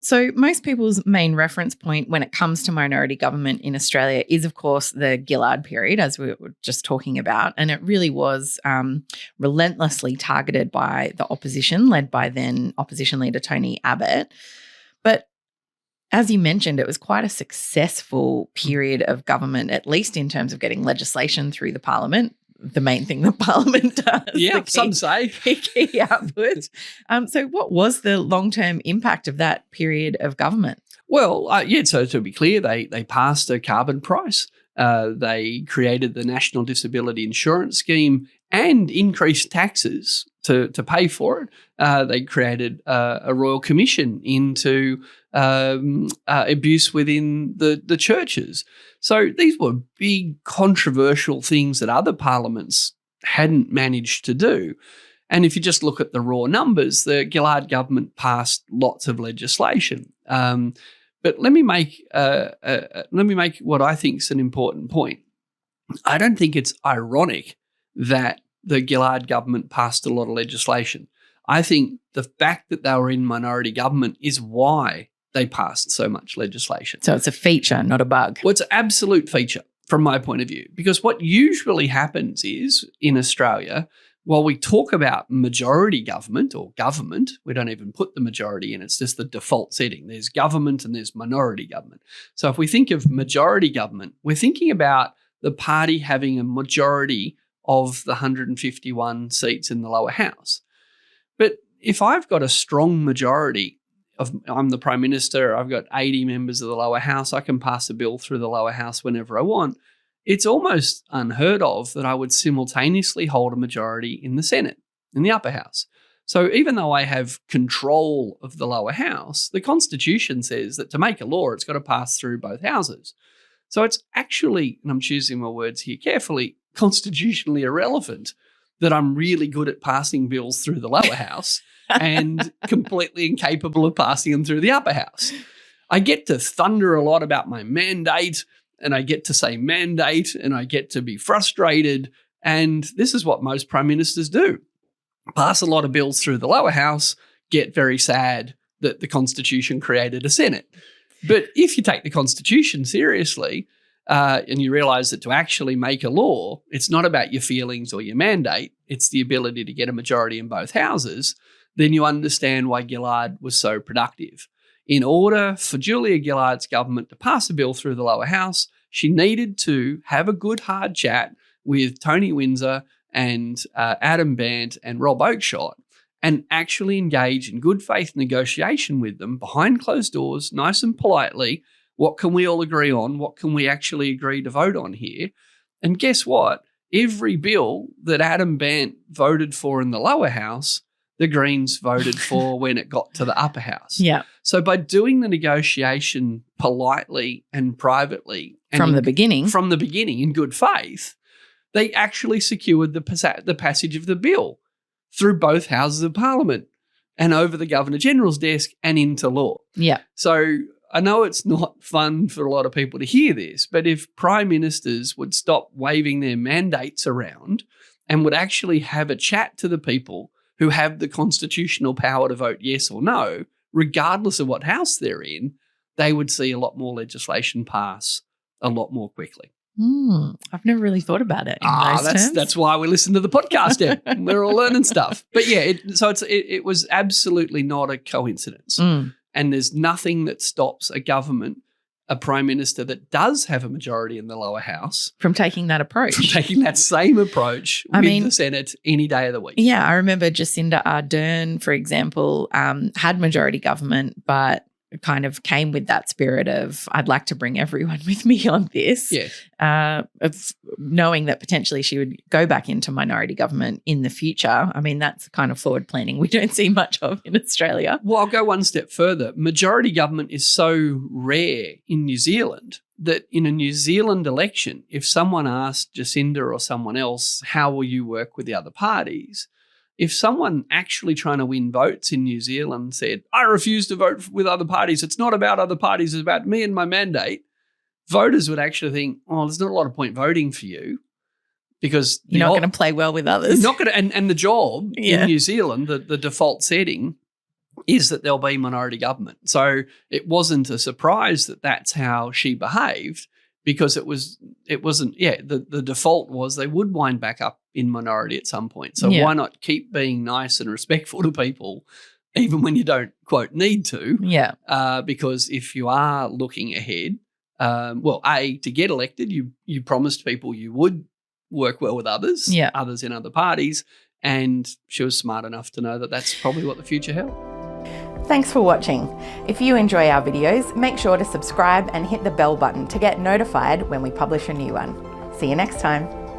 So most people's main reference point when it comes to minority government in Australia is, of course, the Gillard period, as we were just talking about. And it really was relentlessly targeted by the opposition, led by then opposition leader Tony Abbott. But as you mentioned, it was quite a successful period of government, at least in terms of getting legislation through the parliament. The main thing that Parliament does. Yeah, some say. Key output. So what was the long-term impact of that period of government? Well, so to be clear, they passed a carbon price. They created the National Disability Insurance Scheme and increased taxes to pay for it. They created a royal commission into abuse within the churches. So these were big controversial things that other parliaments hadn't managed to do. And if you just look at the raw numbers, the Gillard government passed lots of legislation. But let me make what I think is an important point. I don't think it's ironic that the Gillard government passed a lot of legislation. I think the fact that they were in minority government is why they passed so much legislation. So it's a feature, not a bug. Well, it's an absolute feature from my point of view, because what usually happens is in Australia, while we talk about majority government or government, we don't even put the majority in, it's just the default setting. There's government and there's minority government. So if we think of majority government, we're thinking about the party having a majority of the 151 seats in the lower house. But if I've got a strong majority, I'm the Prime Minister, I've got 80 members of the lower house, I can pass a bill through the lower house whenever I want. It's almost unheard of that I would simultaneously hold a majority in the Senate, in the upper house. So even though I have control of the lower house, the Constitution says that to make a law, it's got to pass through both houses. So it's actually, and I'm choosing my words here carefully, constitutionally irrelevant that I'm really good at passing bills through the lower house and completely incapable of passing them through the upper house. I get to thunder a lot about my mandate, and I get to say mandate, and I get to be frustrated. And this is what most prime ministers do. Pass a lot of bills through the lower house, get very sad that the Constitution created a Senate. But if you take the Constitution seriously, and you realise that to actually make a law, it's not about your feelings or your mandate, it's the ability to get a majority in both houses, then you understand why Gillard was so productive. In order for Julia Gillard's government to pass a bill through the lower house, she needed to have a good hard chat with Tony Windsor and Adam Bandt and Rob Oakeshott and actually engage in good faith negotiation with them behind closed doors, nice and politely. What can we all agree on? What can we actually agree to vote on here? And guess what? Every bill that Adam Bandt voted for in the lower house, the Greens voted for when it got to the upper house. Yeah. So by doing the negotiation politely and privately, and From the beginning in good faith, they actually secured the passage of the bill through both houses of Parliament and over the Governor-General's desk and into law. Yeah. So I know it's not fun for a lot of people to hear this, but if prime ministers would stop waving their mandates around and would actually have a chat to the people who have the constitutional power to vote yes or no, regardless of what house they're in, they would see a lot more legislation pass a lot more quickly. I've never really thought about it in those terms. That's why we listen to the podcast, Em. We're all learning stuff. But yeah, it was absolutely not a coincidence. And there's nothing that stops a government, a prime minister that does have a majority in the lower house, from taking that approach. From taking that same approach with the Senate any day of the week. Yeah, I remember Jacinda Ardern, for example, had majority government, but kind of came with that spirit of, I'd like to bring everyone with me on this, of knowing that potentially she would go back into minority government in the future. I mean, that's the kind of forward planning we don't see much of in Australia. Well, I'll go one step further. Majority government is so rare in New Zealand that in a New Zealand election, if someone asked Jacinda or someone else, how will you work with the other parties? If someone actually trying to win votes in New Zealand said, I refuse to vote with other parties, it's not about other parties, it's about me and my mandate, voters would actually think, oh, there's not a lot of point voting for you because you're not going to play well with others. You're not going to, and the job in New Zealand, the default setting is that there'll be minority government. So it wasn't a surprise that that's how she behaved, because it wasn't, the default was they would wind back up in minority at some point. So why not keep being nice and respectful to people even when you don't, quote, need to? Yeah. Because if you are looking ahead, to get elected, you promised people you would work well with others in other parties, and she was smart enough to know that that's probably what the future held. Thanks for watching. If you enjoy our videos, make sure to subscribe and hit the bell button to get notified when we publish a new one. See you next time.